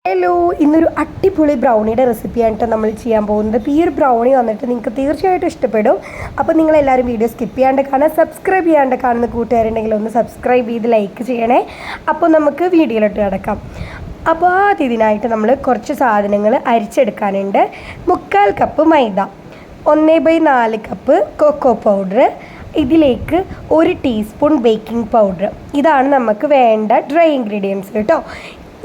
Hello, ഇന്നൊരു അടിപൊളി ബ്രൗണിയുടെ റെസിപ്പിയാണ് നമ്മൾ ചെയ്യാൻ പോകുന്നത്. ഈ ഒരു ബ്രൗണി വന്നിട്ട് നിങ്ങൾക്ക് തീർച്ചയായിട്ടും ഇഷ്ടപ്പെടും. അപ്പോൾ നിങ്ങളെല്ലാവരും വീഡിയോ സ്കിപ്പ് ചെയ്യാണ്ട് കാണാൻ, സബ്സ്ക്രൈബ് ചെയ്യാണ്ട് കാണുന്ന കൂട്ടുകാരുണ്ടെങ്കിൽ ഒന്ന് സബ്സ്ക്രൈബ് ചെയ്ത് ലൈക്ക് ചെയ്യണേ. അപ്പോൾ നമുക്ക് വീഡിയോയിലോട്ട് കിടക്കാം. അപ്പോൾ ഇതിനായിട്ട് നമ്മൾ കുറച്ച് സാധനങ്ങൾ അരിച്ചെടുക്കാനുണ്ട്. 3/4 കപ്പ് മൈദ, 1/4 കപ്പ് കൊക്കോ പൗഡർ, ഇതിലേക്ക് 1 ടീസ്പൂൺ ബേക്കിംഗ് പൗഡർ. ഇതാണ് നമുക്ക് വേണ്ട ഡ്രൈ ഇൻഗ്രീഡിയൻസ് കേട്ടോ.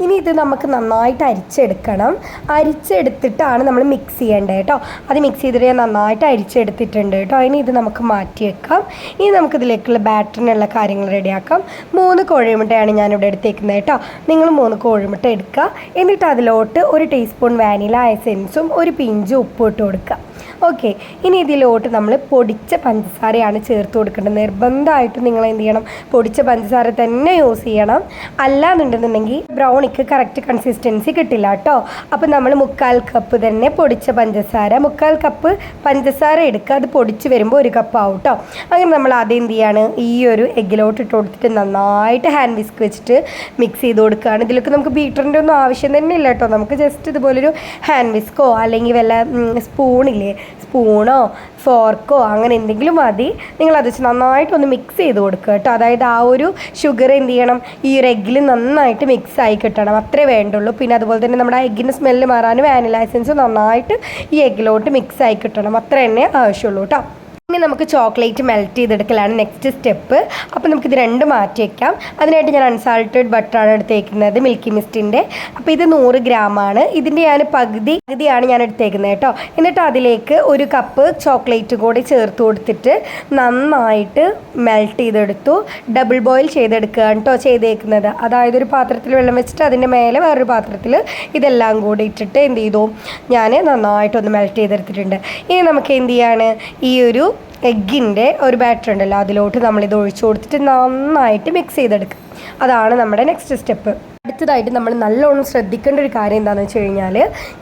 ഇനി ഇത് നമുക്ക് നന്നായിട്ട് അരിച്ചെടുക്കണം. അരിച്ചെടുത്തിട്ടാണ് നമ്മൾ മിക്സ് ചെയ്യേണ്ടത് കേട്ടോ. അത് മിക്സ് ചെയ്തിട്ട് ഞാൻ നന്നായിട്ട് അരിച്ചെടുത്തിട്ടുണ്ട് കേട്ടോ. ഇനി ഇത് നമുക്ക് മാറ്റി വെക്കാം. ഇനി നമുക്കിതിലേക്കുള്ള ബാറ്ററിനുള്ള കാര്യങ്ങൾ റെഡിയാക്കാം. 3 കോഴിമുട്ടയാണ് ഞാനിവിടെ എടുത്തേക്കുന്നത് കേട്ടോ. നിങ്ങൾ 3 കോഴിമുട്ട എടുക്കുക. എന്നിട്ട് അതിലോട്ട് 1 ടീസ്പൂൺ വാനില എസെൻസും 1 പിഞ്ച് ഉപ്പും ഇട്ട് കൊടുക്കുക. ഓക്കെ, ഇനി ഇതിലോട്ട് നമ്മൾ പൊടിച്ച പഞ്ചസാരയാണ് ചേർത്ത് കൊടുക്കേണ്ടത്. നിർബന്ധമായിട്ടും നിങ്ങൾ എന്ത് ചെയ്യണം, പൊടിച്ച പഞ്ചസാര തന്നെ യൂസ് ചെയ്യണം. അല്ലാന്നുണ്ടെന്നുണ്ടെങ്കിൽ ബ്രൗണിക്ക് കറക്റ്റ് കൺസിസ്റ്റൻസി കിട്ടില്ല കേട്ടോ. അപ്പോൾ നമ്മൾ 3/4 കപ്പ് തന്നെ പൊടിച്ച പഞ്ചസാര, 3/4 കപ്പ് പഞ്ചസാര എടുക്കുക. അത് പൊടിച്ച് വരുമ്പോൾ 1 കപ്പ് ആവും കേട്ടോ. അങ്ങനെ നമ്മൾ ആദ്യം എന്ത് ചെയ്യാണ്, ഈ ഒരു എഗ്ഗിലോട്ട് ഇട്ട് കൊടുത്തിട്ട് നന്നായിട്ട് ഹാൻഡ് വിസ്ക് വെച്ചിട്ട് മിക്സ് ചെയ്ത് കൊടുക്കുകയാണ്. ഇതിലേക്ക് നമുക്ക് ബീറ്ററിൻ്റെ ഒന്നും ആവശ്യം തന്നെ ഇല്ല കേട്ടോ. നമുക്ക് ജസ്റ്റ് ഇതുപോലൊരു ഹാൻഡ് വിസ്കോ അല്ലെങ്കിൽ വല്ല സ്പൂണോ ഫോർക്കോ അങ്ങനെ എന്തെങ്കിലും മതി. നിങ്ങളത് വെച്ച് നന്നായിട്ടൊന്ന് മിക്സ് ചെയ്ത് കൊടുക്കുക കേട്ടോ. അതായത് ആ ഒരു ഷുഗർ എന്ത് ചെയ്യണം, ഈ ഒരു എഗ്ഗിൽ നന്നായിട്ട് മിക്സ് ആയി കിട്ടണം, അത്രേ വേണ്ടുള്ളൂ. പിന്നെ അതുപോലെ തന്നെ നമ്മുടെ ആ എഗ്ഗിൻ്റെ സ്മെല്ല് മാറാനും വാനില എസൻസ് നന്നായിട്ട് ഈ എഗ്ഗിലോട്ട് മിക്സ് ആയി കിട്ടണം, അത്ര തന്നെ ആവശ്യമുള്ളൂ കേട്ടോ. ഇനി നമുക്ക് ചോക്ലേറ്റ് മെൽറ്റ് ചെയ്തെടുക്കലാണ് നെക്സ്റ്റ് സ്റ്റെപ്പ്. അപ്പോൾ നമുക്കിത് രണ്ടും മാറ്റി വയ്ക്കാം. അതിനായിട്ട് ഞാൻ അൺസാൾട്ടഡ് ബട്ടറാണ് എടുത്തേക്കുന്നത്, മിൽക്കി മിസ്റ്റിൻ്റെ. അപ്പോൾ ഇത് 100 ഗ്രാമാണ്. ഇതിൻ്റെ ഞാൻ പകുതിയാണ് ഞാൻ എടുത്തേക്കുന്നത് കേട്ടോ. എന്നിട്ട് അതിലേക്ക് 1 കപ്പ് ചോക്ലേറ്റ് കൂടി ചേർത്ത് കൊടുത്തിട്ട് നന്നായിട്ട് മെൽറ്റ് ചെയ്തെടുത്തു. ഡബിൾ ബോയിൽ ചെയ്തെടുക്കുകയാണ് കേട്ടോ ചെയ്തേക്കുന്നത്. അതായത് ഒരു പാത്രത്തിൽ വെള്ളം വെച്ചിട്ട് അതിൻ്റെ മേലെ വേറൊരു പാത്രത്തിൽ ഇതെല്ലാം കൂടി ഇട്ടിട്ട് എന്ത് ചെയ്തു, ഞാൻ നന്നായിട്ടൊന്ന് മെൽറ്റ് ചെയ്തെടുത്തിട്ടുണ്ട്. ഇനി നമുക്ക് എന്ത് ചെയ്യാണ്, ഈ ഒരു എഗ്ഗിൻ്റെ ഒരു ബാറ്റർ ഉണ്ടല്ലോ, അതിലോട്ട് നമ്മളിത് ഒഴിച്ചു കൊടുത്തിട്ട് നന്നായിട്ട് മിക്സ് ചെയ്തെടുക്കുക. അതാണ് നമ്മുടെ നെക്സ്റ്റ് സ്റ്റെപ്പ്. അടുത്തതായിട്ട് നമ്മൾ നല്ലോണം ശ്രദ്ധിക്കേണ്ട ഒരു കാര്യം എന്താണെന്ന് വെച്ച് കഴിഞ്ഞാൽ,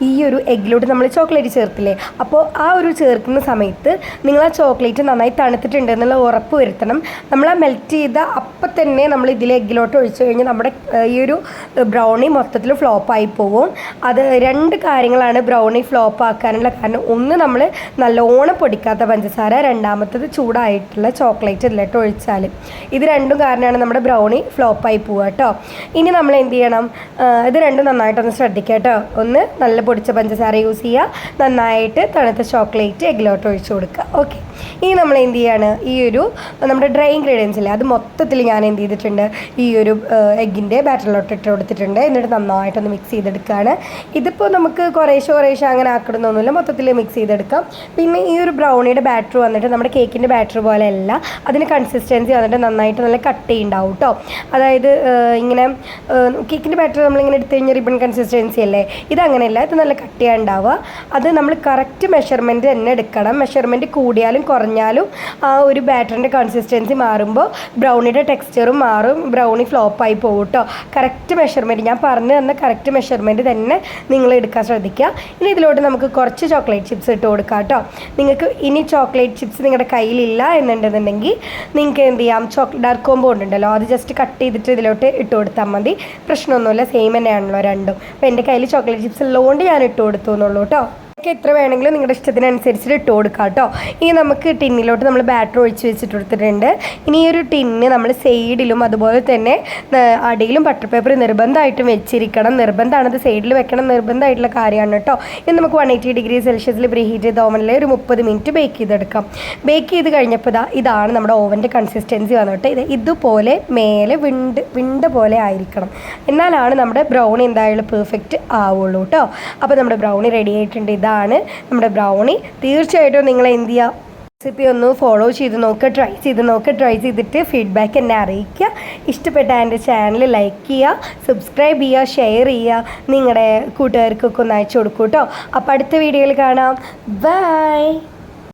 ഈ ഒരു എഗ്ഗിലോട്ട് നമ്മൾ ചോക്ലേറ്റ് ചേർത്തില്ലേ, അപ്പോൾ ആ ഒരു ചേർക്കുന്ന സമയത്ത് നിങ്ങൾ ആ ചോക്ലേറ്റ് നന്നായി തണുത്തിട്ടുണ്ട് എന്നുള്ള ഉറപ്പ് വരുത്തണം. നമ്മൾ ആ മെൽറ്റ് ചെയ്ത അപ്പം തന്നെ നമ്മൾ ഇതിൽ എഗ്ഗിലോട്ട് ഒഴിച്ചു കഴിഞ്ഞാൽ നമ്മുടെ ഈ ഒരു ബ്രൗണി മൊത്തത്തിൽ ഫ്ലോപ്പായി പോകും. അത് 2 കാര്യങ്ങളാണ് ബ്രൗണി ഫ്ലോപ്പ് ആക്കാനുള്ള കാരണം. ഒന്ന്, നമ്മൾ നല്ലോണം പൊടിക്കാത്ത പഞ്ചസാര, രണ്ടാമത്തത് ചൂടായിട്ടുള്ള ചോക്ലേറ്റ് ഇതിലോട്ട് ഒഴിച്ചാൽ. ഇത് 2 കാരണമാണ് നമ്മുടെ ബ്രൗണി ഫ്ലോപ്പായി പോവുക കേട്ടോ. ഇനി നമ്മൾ എന്ത് ചെയ്യണം, ഇത് രണ്ടും നന്നായിട്ടൊന്ന് ശ്രദ്ധിക്കുക കേട്ടോ. ഒന്ന്, നല്ല പൊടിച്ച പഞ്ചസാര യൂസ് ചെയ്യുക, നന്നായിട്ട് തണുത്ത ചോക്ലേറ്റ് എഗ്ഗിലോട്ട് ഒഴിച്ചു കൊടുക്കുക. ഓക്കെ, ഇനി നമ്മൾ എന്ത് ചെയ്യാണ്, ഈ ഒരു നമ്മുടെ ഡ്രൈ ഇൻഗ്രീഡിയൻസ് ഇല്ലേ, അത് മൊത്തത്തിൽ ഞാൻ എന്ത് ചെയ്തിട്ടുണ്ട്, ഈ ഒരു എഗ്ഗിൻ്റെ ബാറ്ററിലോട്ട് ഇട്ട് കൊടുത്തിട്ടുണ്ട്. എന്നിട്ട് നന്നായിട്ടൊന്ന് മിക്സ് ചെയ്തെടുക്കുകയാണ്. ഇതിപ്പോൾ നമുക്ക് കുറേശ്ശെ അങ്ങനെ ആക്കണമെന്നൊന്നുമില്ല, മൊത്തത്തിൽ മിക്സ് ചെയ്തെടുക്കാം. പിന്നെ ഈ ഒരു ബ്രൗണിയുടെ ബാറ്റർ വന്നിട്ട് നമ്മുടെ കേക്കിൻ്റെ ബാറ്റർ പോലെ അല്ല, അതിന് കൺസിസ്റ്റൻസി വന്നിട്ട് നന്നായിട്ട് നല്ല കട്ടി ഉണ്ടാവും കേട്ടോ. അതായത് ഇങ്ങനെ കേക്കിൻ്റെ ബാറ്റർ നമ്മളിങ്ങനെ എടുത്തു കഴിഞ്ഞാൽ റിബൺ കൺസിസ്റ്റൻസി അല്ലേ, ഇതങ്ങനെയല്ല, ഇത് നല്ല കട്ടിയാണ് ഉണ്ടാവുക. അത് നമ്മൾ കറക്റ്റ് മെഷർമെൻറ്റ് തന്നെ എടുക്കണം. മെഷർമെൻറ്റ് കൂടിയാലും കുറഞ്ഞാലും ആ ഒരു ബാറ്ററിൻ്റെ കൺസിസ്റ്റൻസി മാറുമ്പോൾ ബ്രൗണിയുടെ ടെക്സ്ചറും മാറും, ബ്രൗണി ഫ്ലോപ്പായി പോകും കേട്ടോ. കറക്റ്റ് മെഷർമെൻറ്റ്, ഞാൻ പറഞ്ഞു തന്ന കറക്റ്റ് മെഷർമെൻറ്റ് തന്നെ നിങ്ങൾ എടുക്കാൻ ശ്രദ്ധിക്കുക. ഇനി ഇതിലോട്ട് നമുക്ക് കുറച്ച് ചോക്ലേറ്റ് ചിപ്സ് ഇട്ട് കൊടുക്കാം കേട്ടോ. നിങ്ങൾക്ക് ഇനി ചോക്ലേറ്റ് ചിപ്സ് നിങ്ങളുടെ കയ്യിലില്ല എന്നുണ്ടെന്നുണ്ടെങ്കിൽ നിങ്ങൾക്ക് എന്ത് ചെയ്യാം, ഡാർക്ക് കോമ്പൗണ്ട് ഉണ്ടല്ലോ, അത് ജസ്റ്റ് കട്ട് ചെയ്തിട്ട് ഇതിലോട്ട് ഇട്ട് കൊടുത്താൽ മതി. പ്രശ്നമൊന്നുമില്ല, സെയിം തന്നെയാണല്ലോ രണ്ടും. അപ്പോൾ എൻ്റെ കയ്യിൽ ചോക്ലേറ്റ് ചിപ്സ് ഉള്ളതുകൊണ്ട് ഞാൻ ഇട്ട് കൊടുത്തു എന്നുള്ളൂ കേട്ടോ. എത്ര വേണമെങ്കിലും നിങ്ങളുടെ ഇഷ്ടത്തിനനുസരിച്ചിട്ട് ഇട്ട് കൊടുക്കാം കേട്ടോ. ഇനി നമുക്ക് ടിന്നിലോട്ട് നമ്മൾ ബാറ്റർ ഒഴിച്ച് വെച്ചിട്ട് കൊടുത്തിട്ടുണ്ട്. ഇനി ഈ ഒരു ടിന്ന് നമ്മൾ സൈഡിലും അതുപോലെ തന്നെ അടിയിലും ബട്ടർ പേപ്പർ നിർബന്ധമായിട്ടും വെച്ചിരിക്കണം. നിർബന്ധമാണത്, സൈഡിൽ വെക്കണം, നിർബന്ധമായിട്ടുള്ള കാര്യമാണ് കേട്ടോ. ഇനി നമുക്ക് 180 ഡിഗ്രി സെൽഷ്യസിൽ പ്രീ ഹീറ്റ് ചെയ്ത ഓവനിൽ ഒരു 30 മിനിറ്റ് ബേക്ക് ചെയ്തെടുക്കാം. ബേക്ക് ചെയ്ത് കഴിഞ്ഞപ്പോൾ ഇതാണ് നമ്മുടെ ഓവൻ്റെ കൺസിസ്റ്റൻസി വന്നിട്ട് ഇതുപോലെ മേലെ വിണ്ട പോലെ ആയിരിക്കണം. എന്നാലാണ് നമ്മുടെ ബ്രൗണി എന്തായാലും പെർഫെക്റ്റ് ആവുള്ളൂ കേട്ടോ. അപ്പോൾ നമ്മുടെ ബ്രൗണി റെഡി ആയിട്ടുണ്ട്. ഇതാണ് നമ്മുടെ ബ്രൗണി. തീർച്ചയായിട്ടും നിങ്ങൾ എന്ത് ചെയ്യുക, റെസിപ്പി ഒന്ന് ഫോളോ ചെയ്ത് നോക്കുക, ട്രൈ ചെയ്തിട്ട് ഫീഡ്ബാക്ക് എന്നെ അറിയിക്കുക. ഇഷ്ടപ്പെട്ട എൻ്റെ ചാനൽ ലൈക്ക് ചെയ്യുക, സബ്സ്ക്രൈബ് ചെയ്യുക, ഷെയർ ചെയ്യുക, നിങ്ങളുടെ കൂട്ടുകാർക്കൊക്കെ ഒന്ന് അയച്ചു കൊടുക്കൂ കേട്ടോ. അപ്പോൾ അടുത്ത വീഡിയോയിൽ കാണാം. ബൈ.